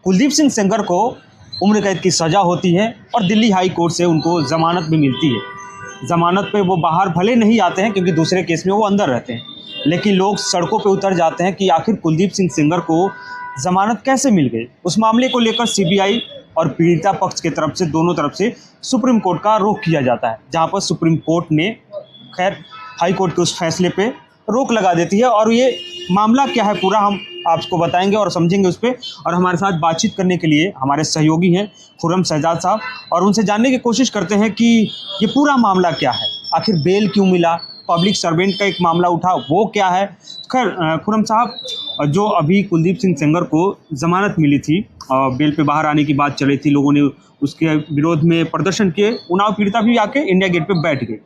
कुलदीप सिंह सेंगर को उम्र कैद की सज़ा होती है और दिल्ली हाई कोर्ट से उनको ज़मानत भी मिलती है। ज़मानत पे वो बाहर भले नहीं आते हैं क्योंकि दूसरे केस में वो अंदर रहते हैं, लेकिन लोग सड़कों पे उतर जाते हैं कि आखिर कुलदीप सिंह सेंगर को ज़मानत कैसे मिल गई। उस मामले को लेकर सीबीआई और पीड़िता पक्ष की तरफ से दोनों तरफ से सुप्रीम कोर्ट का रुख किया जाता है, जहाँ पर सुप्रीम कोर्ट ने खैर हाई कोर्ट के उस फैसले पे रोक लगा देती है। और ये मामला क्या है पूरा हम आपको बताएंगे और समझेंगे उस पर। और हमारे साथ बातचीत करने के लिए हमारे सहयोगी हैं खुर्रम शहजाद साहब, और उनसे जानने की कोशिश करते हैं कि ये पूरा मामला क्या है, आखिर बेल क्यों मिला, पब्लिक सर्वेंट का एक मामला उठा वो क्या है। खैर खुर्रम साहब, जो अभी कुलदीप सिंह सेंगर को ज़मानत मिली थी, बेल पे बाहर आने की बात चल रही थी, लोगों ने उसके विरोध में प्रदर्शन किए, उन्नाव पीड़िता भी आके इंडिया गेट पे बैठ गए।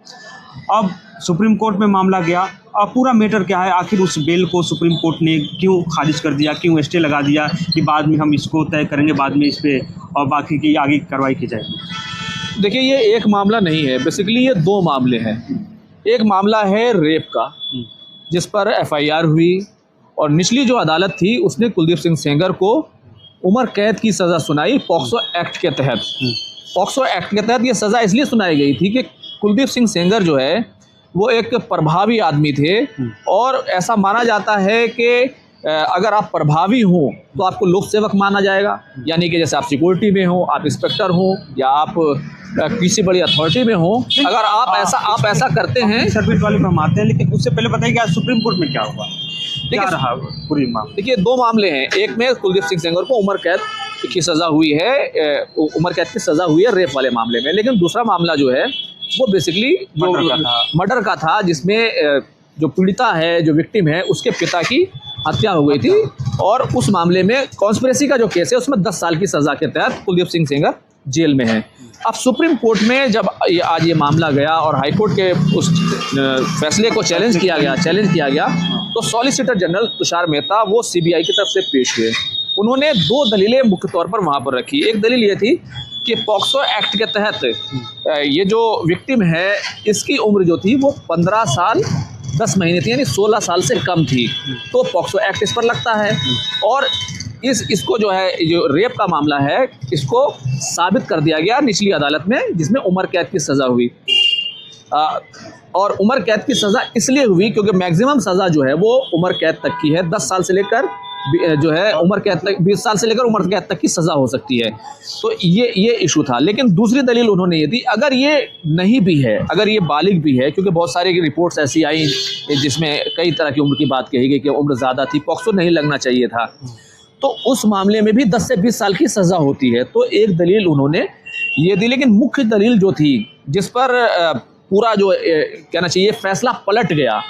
अब सुप्रीम कोर्ट में मामला गया, अब पूरा मैटर क्या है, आखिर उस बेल को सुप्रीम कोर्ट ने क्यों खारिज कर दिया, क्यों स्टे लगा दिया कि बाद में हम इसको तय करेंगे, बाद में इस पर और बाकी की आगे कार्रवाई की जाएगी। देखिए, ये एक मामला नहीं है, बेसिकली ये दो मामले हैं। एक मामला है रेप का, जिस पर एफआईआर हुई और निचली जो अदालत थी उसने कुलदीप सिंह सेंगर को उम्र कैद की सज़ा सुनाई पॉक्सो एक्ट के तहत। पॉक्सो एक्ट के तहत ये सज़ा इसलिए सुनाई गई थी कि कुलदीप सिंह सेंगर जो है वो एक प्रभावी आदमी थे, और ऐसा माना जाता है कि अगर आप प्रभावी हों तो आपको लोक सेवक माना जाएगा, यानी कि जैसे आप सिक्योरिटी में हो, आप इंस्पेक्टर हो, या आप किसी बड़ी अथॉरिटी में हो, अगर आप ऐसा करते हैं। सर्विस वाले पे हम आते हैं, लेकिन उससे पहले बताइए कि सुप्रीम कोर्ट में क्या हुआ, क्या रहा पूरी मामला। देखिए, दो मामले हैं। एक में कुलदीप सिंह सेंगर को उम्र कैद की सज़ा हुई है, उम्र कैद की सज़ा हुई है रेप वाले मामले में। लेकिन दूसरा मामला जो है वो बेसिकली जो मर्डर का था, जिसमें जो पीड़िता है, जो विक्टिम है, उसके पिता की हत्या हो गई थी, और उस मामले में कॉन्स्पिरेसी का जो केस है उसमें 10 साल की सज़ा के तहत कुलदीप सिंह सेंगर जेल में है। अब सुप्रीम कोर्ट में जब आज ये मामला गया और हाई कोर्ट के उस फैसले को चैलेंज किया गया, तो सॉलिसिटर जनरल तुषार मेहता वो सीबीआई की तरफ से पेश हुए। उन्होंने दो दलीलें मुख्य तौर पर वहाँ पर रखी। एक दलील ये थी कि पॉक्सो एक्ट के तहत ये जो विक्टिम है इसकी उम्र जो थी वो 15 साल 10 महीने थी, यानी 16 साल से कम थी, तो पॉक्सो एक्ट इस पर लगता है। और इसको जो है, जो रेप का मामला है, इसको साबित कर दिया गया निचली अदालत में, जिसमें उम्र कैद की सज़ा हुई। और उम्र कैद की सज़ा इसलिए हुई क्योंकि मैक्सिमम सज़ा जो है वो उम्र कैद तक की है, 10 साल से लेकर जो है उम्र कैद तक, 20 साल से लेकर उम्र कैद तक की सज़ा हो सकती है। तो ये इशू था। लेकिन दूसरी दलील उन्होंने ये दी, अगर ये नहीं भी है, अगर ये बालिग भी है, क्योंकि बहुत सारी रिपोर्ट्स ऐसी आई जिसमें कई तरह की उम्र की बात कही गई कि उम्र ज़्यादा थी, पॉक्सो नहीं लगना चाहिए था, तो उस मामले में भी 10 से 20 साल की सज़ा होती है। तो एक दलील उन्होंने ये दी। लेकिन मुख्य दलील जो थी, जिस पर पूरा जो कहना चाहिए फैसला पलट गया,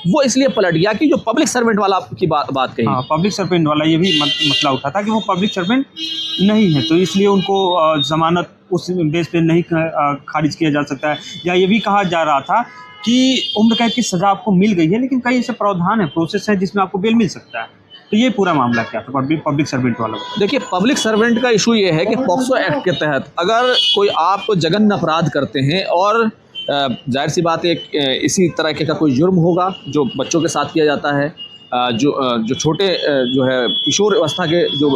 वो इसलिए पलट गया कि जो पब्लिक सर्वेंट वाला की बात कही। हाँ, पब्लिक सर्वेंट वाला ये भी मसला उठा था कि वो पब्लिक सर्वेंट नहीं है, तो इसलिए उनको ज़मानत उस बेस पे नहीं खारिज किया जा सकता है। या ये भी कहा जा रहा था कि उम्र कैद की सज़ा आपको मिल गई है, लेकिन कई ऐसे प्रावधान है, प्रोसेस है जिसमें आपको बेल मिल सकता है। तो ये पूरा मामला क्या था पब्लिक सर्वेंट वाला? देखिए, पब्लिक सर्वेंट का इशू ये है कि पॉक्सो एक्ट के तहत अगर कोई आप जघन्य अपराध करते हैं, और जाहिर सी बात है इसी तरह का कोई जुर्म होगा जो बच्चों के साथ किया जाता है, जो छोटे जो है किशोर अवस्था के जो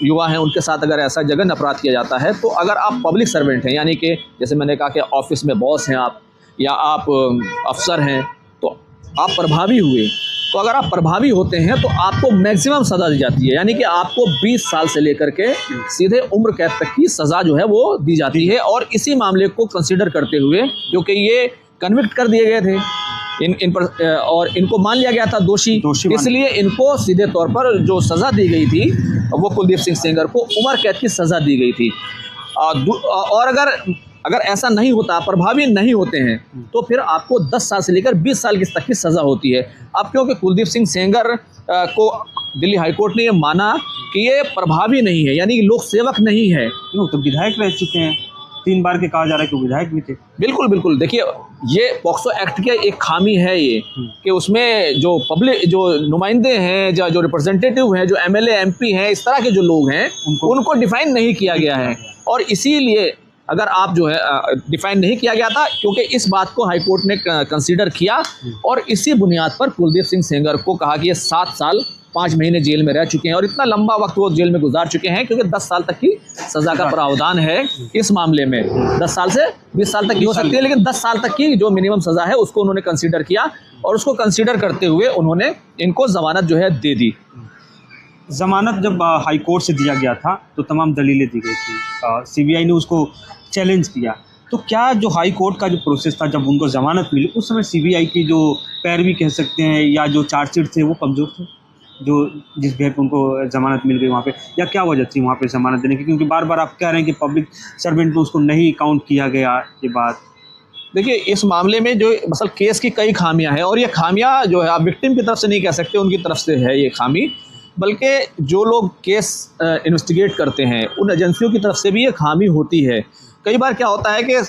युवा हैं उनके साथ अगर ऐसा जघन्य अपराध किया जाता है, तो अगर आप पब्लिक सर्वेंट हैं, यानी कि जैसे मैंने कहा कि ऑफिस में बॉस हैं आप, या आप अफसर हैं, तो आप प्रभावी हुए, तो अगर आप प्रभावी होते हैं तो आपको मैक्सिमम सज़ा दी जाती है, यानी कि आपको 20 साल से लेकर के सीधे उम्र कैद तक की सज़ा जो है वो दी जाती है। और इसी मामले को कंसीडर करते हुए, क्योंकि ये कन्विक्ट कर दिए गए थे इन पर, और इनको मान लिया गया था दोषी, इसलिए इनको सीधे तौर पर जो सज़ा दी गई थी वो कुलदीप सिंह सेंगर को उम्र कैद की सज़ा दी गई थी। और अगर ऐसा नहीं होता, प्रभावी नहीं होते हैं, तो फिर आपको 10 साल से लेकर 20 साल तक की सज़ा होती है। अब क्योंकि कुलदीप सिंह सेंगर को दिल्ली हाई कोर्ट ने ये माना कि ये प्रभावी नहीं है, यानी कि लोक सेवक नहीं है। क्यों, तो विधायक रह चुके हैं, 3 बार के कहा जा रहा है कि विधायक भी थे। बिल्कुल। देखिए, ये पॉक्सो एक्ट की एक खामी है ये, कि उसमें जो पब्लिक, जो नुमाइंदे हैं, जो रिप्रेजेंटेटिव हैं, जो एमएलए एमपी हैं, इस तरह के जो लोग हैं, उनको डिफाइन नहीं किया गया है। और इसीलिए अगर आप जो है डिफाइन नहीं किया गया था, क्योंकि इस बात को हाई कोर्ट ने कंसीडर किया, और इसी बुनियाद पर कुलदीप सिंह सेंगर को कहा कि ये 7 साल 5 महीने जेल में रह चुके हैं और इतना लंबा वक्त वो जेल में गुजार चुके हैं, क्योंकि 10 साल तक की सज़ा का प्रावधान है इस मामले में। 10 साल से 20 साल तक की हो सकती है, लेकिन 10 साल तक की जो मिनिमम सज़ा है उसको उन्होंने कंसीडर किया और उसको कंसीडर करते हुए उन्होंने इनको ज़मानत जो है दे दी। ज़मानत जब हाई कोर्ट से दिया गया था तो तमाम दलीलें दी गई थी, सीबीआई ने उसको चैलेंज किया। तो क्या जो हाई कोर्ट का जो प्रोसेस था जब उनको ज़मानत मिली, उस समय सीबीआई की जो पैरवी कह सकते हैं या जो चार्जशीट थे वो कमज़ोर थे, जो जिस भेद पे उनको ज़मानत मिल गई वहाँ पे, या क्या वजह थी वहाँ पे ज़मानत देने की? क्योंकि बार बार आप कह रहे हैं कि पब्लिक सर्वेंट पे उसको नहीं काउंट किया गया ये बात। देखिए, इस मामले में जो असल केस की कई खामियां हैं और ये खामियां जो है आप विक्टिम की तरफ से नहीं कह सकते, उनकी तरफ से है ये खामी, बल्कि जो लोग केस इन्वेस्टिगेट करते हैं उन एजेंसियों की तरफ से भी ये खामी होती है। कई बार क्या होता है कि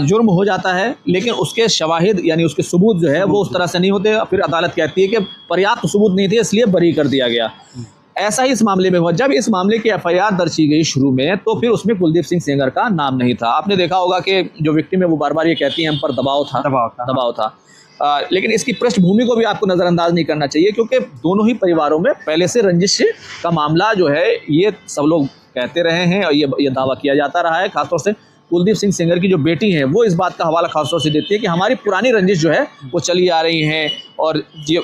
जुर्म हो जाता है लेकिन उसके शवाहिद यानी उसके सबूत जो है वो उस तरह से नहीं होते, फिर अदालत कहती है कि पर्याप्त सबूत नहीं थे इसलिए बरी कर दिया गया। ऐसा ही इस मामले में हुआ। जब इस मामले की एफआईआर दर्ज की गई शुरू में तो फिर उसमें कुलदीप सिंह सेंगर का नाम नहीं था। आपने देखा होगा कि जो विक्टिम है वो बार बार ये कहती है हम पर दबाव था। लेकिन इसकी पृष्ठभूमि को भी आपको नज़रअंदाज नहीं करना चाहिए, क्योंकि दोनों ही परिवारों में पहले से रंजिश का मामला जो है ये सब लोग कहते रहे हैं और ये दावा किया जाता रहा है। खासतौर से कुलदीप सिंह सेंगर की जो बेटी है वो इस बात का हवाला खासतौर से देती है कि हमारी पुरानी रंजिश जो है वो चली आ रही हैं और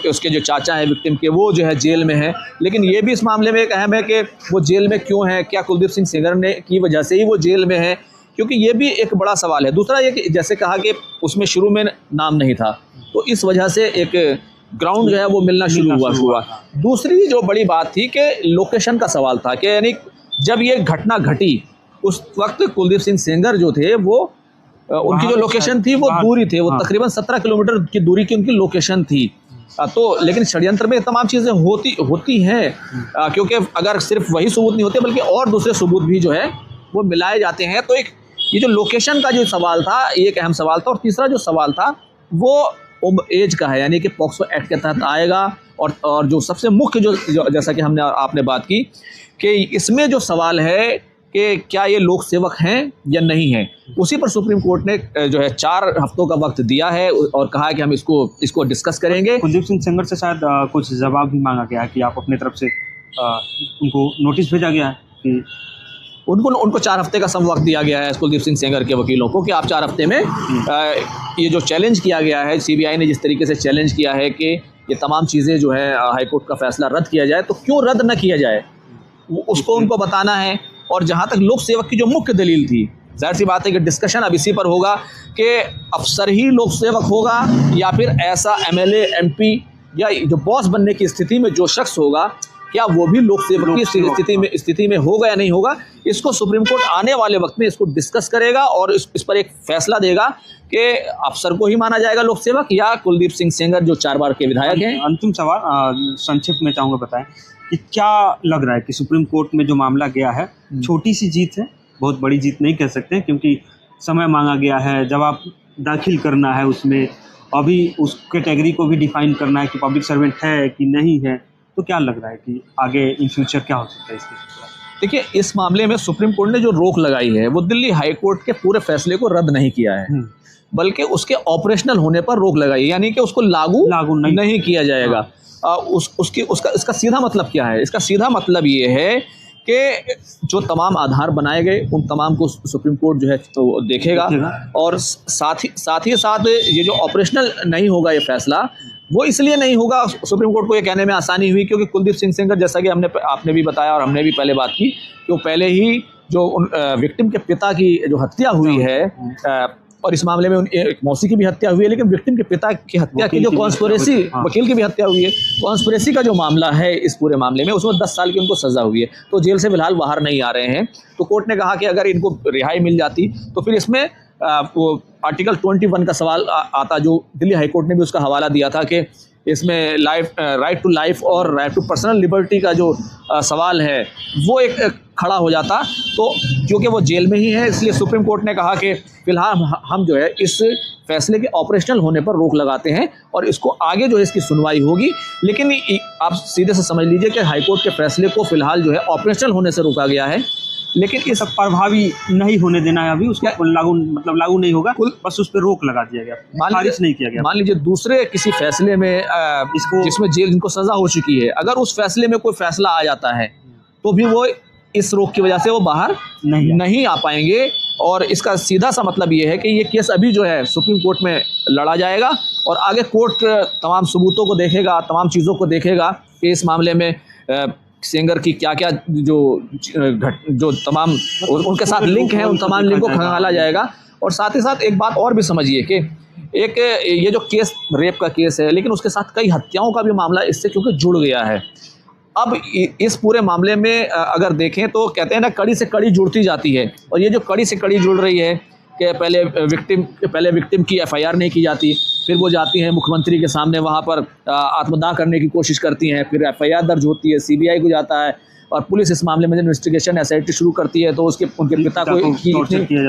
उसके जो चाचा हैं विक्टिम के वो जो है जेल में हैं। लेकिन ये भी इस मामले में एक अहम है कि वो जेल में क्यों है, क्या कुलदीप सिंह सेंगर ने की वजह से ही वो जेल में है, क्योंकि ये भी एक बड़ा सवाल है। दूसरा ये कि जैसे कहा कि उसमें शुरू में नाम नहीं था तो इस वजह से एक ग्राउंड जो है वो मिलना शुरू हुआ। दूसरी जो बड़ी बात थी कि लोकेशन का सवाल था कि यानी जब ये घटना घटी उस वक्त कुलदीप सिंह सेंगर जो थे वो उनकी जो लोकेशन थी वो दूरी थे, वो तकरीबन 17 किलोमीटर की दूरी की उनकी लोकेशन थी। तो लेकिन षड्यंत्र में तमाम चीज़ें होती हैं, क्योंकि अगर सिर्फ वही सबूत नहीं होते बल्कि और दूसरे सबूत भी जो है वो मिलाए जाते हैं। तो एक ये जो लोकेशन का जो सवाल था ये एक अहम सवाल था। और तीसरा जो सवाल था वो एज का है, यानी कि पॉक्सो एक्ट के तहत आएगा। और जो सबसे मुख्य जो जैसा कि आपने बात की कि इसमें जो सवाल है कि क्या ये लोक सेवक हैं या नहीं हैं, उसी पर सुप्रीम कोर्ट ने जो है 4 हफ्तों का वक्त दिया है और कहा है कि हम इसको डिस्कस करेंगे। कुलदीप सिंह सेंगर से शायद कुछ जवाब भी मांगा गया है कि आप अपने तरफ से उनको नोटिस भेजा गया है कि उनको 4 हफ्ते का सम वक्त दिया गया है कुलदीप सिंह सेंगर के वकीलों को कि आप 4 हफ्ते में ये जो चैलेंज किया गया है, सीबीआई ने जिस तरीके से चैलेंज किया है कि ये तमाम चीज़ें जो है हाईकोर्ट का फैसला रद्द किया जाए, तो क्यों रद्द न किया जाए उसको उनको बताना है। और जहाँ तक लोक सेवक की जो मुख्य दलील थी, जाहिर सी बात है कि डिस्कशन अब इसी पर होगा कि अफसर ही लोक सेवक होगा या फिर ऐसा एमएलए एमपी या जो बॉस बनने की स्थिति में जो शख्स होगा क्या वो भी लोक सेवक की स्थिति में होगा या नहीं होगा। इसको सुप्रीम कोर्ट आने वाले वक्त में इसको डिस्कस करेगा और इस पर एक फैसला देगा कि अफसर को ही माना जाएगा लोक सेवक या कुलदीप सिंह सेंगर जो 4 बार के विधायक हैं। अंतिम सवाल संक्षिप्त में चाहूँगा बताएं कि क्या लग रहा है कि सुप्रीम कोर्ट में जो मामला गया है छोटी सी जीत है, बहुत बड़ी जीत नहीं कह सकते क्योंकि समय मांगा गया है, जवाब दाखिल करना है, उसमें अभी उस कैटेगरी को भी डिफाइन करना है कि पब्लिक सर्वेंट है कि नहीं है। तो क्या लग रहा है कि आगे इन फ्यूचर क्या हो सकता है इसके? देखिए, इस मामले में सुप्रीम कोर्ट ने जो रोक लगाई है वो दिल्ली हाई कोर्ट के पूरे फैसले को रद्द नहीं किया है, बल्कि उसके ऑपरेशनल होने पर रोक लगाई है, यानी कि उसको लागू नहीं किया जाएगा। इसका सीधा मतलब क्या है? इसका सीधा मतलब ये है कि जो तमाम आधार बनाए गए उन तमाम को सुप्रीम कोर्ट जो है तो देखेगा और साथ ही ये जो ऑपरेशनल नहीं होगा ये फैसला, वो इसलिए नहीं होगा, सुप्रीम कोर्ट को ये कहने में आसानी हुई क्योंकि कुलदीप सिंह सेंगर जैसा कि आपने भी बताया और हमने भी पहले बात की कि वो पहले ही जो विक्टिम के पिता की जो हत्या हुई है और इस मामले में एक मौसी की भी हत्या हुई है, लेकिन विक्टिम के पिता की हत्या की जो कॉन्स्पिरेसी, वकील की भी हत्या हुई है, कॉन्स्पिरेसी का जो मामला है इस पूरे मामले में उसमें 10 साल की उनको सज़ा हुई है, तो जेल से फिलहाल बाहर नहीं आ रहे हैं। तो कोर्ट ने कहा कि अगर इनको रिहाई मिल जाती तो फिर इसमें वो आर्टिकल 21 का सवाल आता, जो दिल्ली हाई कोर्ट ने भी उसका हवाला दिया था कि इसमें राइट टू लाइफ और राइट टू पर्सनल लिबर्टी का जो सवाल है वो एक खड़ा हो जाता। तो क्योंकि वो जेल में ही है इसलिए सुप्रीम कोर्ट ने कहा कि फिलहाल हम जो है इस फैसले के ऑपरेशनल होने पर रोक लगाते हैं और इसको आगे जो है इसकी सुनवाई होगी। लेकिन आप सीधे से समझ लीजिए कि हाईकोर्ट के फैसले को फिलहाल जो है ऑपरेशनल होने से रोका गया है लेकिन इस सब प्रभावी नहीं होने देना है अभी उसको लागू नहीं होगा, बस उस पर रोक लगा दिया गया, खारिज नहीं किया गया। मान लीजिए दूसरे किसी फैसले में इसको जिसमें जेल इनको सजा हो चुकी है, अगर उस फैसले में कोई फैसला आ जाता है तो भी वो इस रोक की वजह से वो बाहर नहीं आ पाएंगे। और इसका सीधा सा मतलब ये है कि ये केस अभी जो है सुप्रीम कोर्ट में लड़ा जाएगा और आगे कोर्ट तमाम सबूतों को देखेगा, तमाम चीज़ों को देखेगा कि इस मामले में सेंगर की क्या क्या जो तमाम उनके साथ लिंक हैं, उन तमाम लिंक को खंगाला जाएगा। और साथ ही साथ एक बात और भी समझिए कि एक ये जो केस रेप का केस है, लेकिन उसके साथ कई हत्याओं का भी मामला इससे क्योंकि जुड़ गया है। अब इस पूरे मामले में अगर देखें तो कहते हैं ना, कड़ी से कड़ी जुड़ती जाती है, और ये जो कड़ी से कड़ी जुड़ रही है कि पहले विक्टिम की एफआईआर नहीं की जाती, फिर वो जाती हैं मुख्यमंत्री के सामने, वहाँ पर आत्मदाह करने की कोशिश करती हैं, फिर एफआईआर दर्ज होती है, सीबीआई को जाता है और पुलिस इस मामले में इन्वेस्टिगेशन एसआईटी शुरू करती है, तो उनके पिता को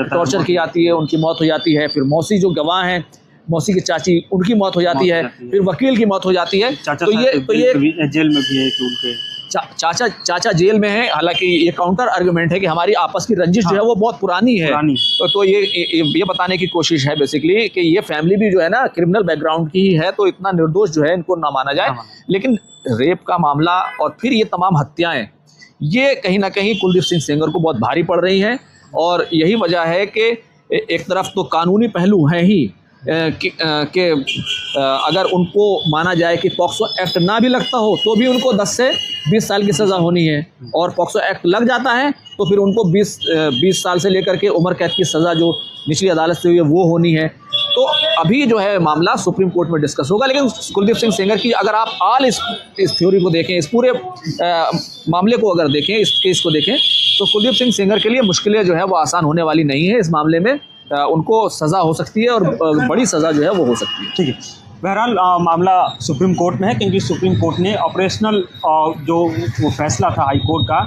टॉर्चर की जाती है, उनकी मौत हो जाती है। फिर मौसी जो गवाह हैं, मौसी की चाची, उनकी मौत हो जाती है, फिर वकील की मौत हो जाती है। तो ये जेल में भी है कि उनके चाचा जेल में है। हालांकि ये काउंटर आर्गुमेंट है कि हमारी आपस की रंजिश जो है वो बहुत पुरानी है। तो ये बताने की कोशिश है बेसिकली कि ये फैमिली भी जो है ना क्रिमिनल बैकग्राउंड की ही है, तो इतना निर्दोष जो है इनको ना माना जाए। लेकिन रेप का मामला और फिर ये तमाम हत्याएं, ये कहीं ना कहीं कुलदीप सिंह सेंगर को बहुत भारी पड़ रही हैं। और यही वजह है कि एक तरफ तो कानूनी पहलू हैं ही कि अगर उनको माना जाए कि पॉक्सो एक्ट ना भी लगता हो तो भी उनको 10 से 20 साल की सज़ा होनी है, और पॉक्सो एक्ट लग जाता है तो फिर उनको 20 साल से लेकर के उम्र कैद की सज़ा जो निचली अदालत से हुई है वो होनी है। तो अभी जो है मामला सुप्रीम कोर्ट में डिस्कस होगा। लेकिन कुलदीप सिंह सेंगर की अगर आप इस थ्योरी को देखें, इस पूरे मामले को अगर देखें, इस केस को देखें, तो कुलदीप सिंह सेंगर के लिए मुश्किलें जो है वो आसान होने वाली नहीं है। इस मामले में उनको सज़ा हो सकती है और बड़ी सज़ा जो है वो हो सकती है। ठीक है, बहरहाल मामला सुप्रीम कोर्ट में है, क्योंकि सुप्रीम कोर्ट ने ऑपरेशनल जो वो फैसला था हाई कोर्ट का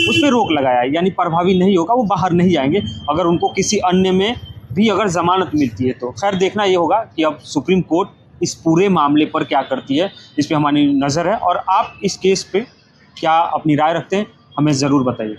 उस पर रोक लगाया है, यानी प्रभावी नहीं होगा, वो बाहर नहीं आएंगे अगर उनको किसी अन्य में भी अगर ज़मानत मिलती है तो। खैर देखना ये होगा कि अब सुप्रीम कोर्ट इस पूरे मामले पर क्या करती है, इस पर हमारी नज़र है। और आप इस केस पे क्या अपनी राय रखते हैं हमें ज़रूर बताइए।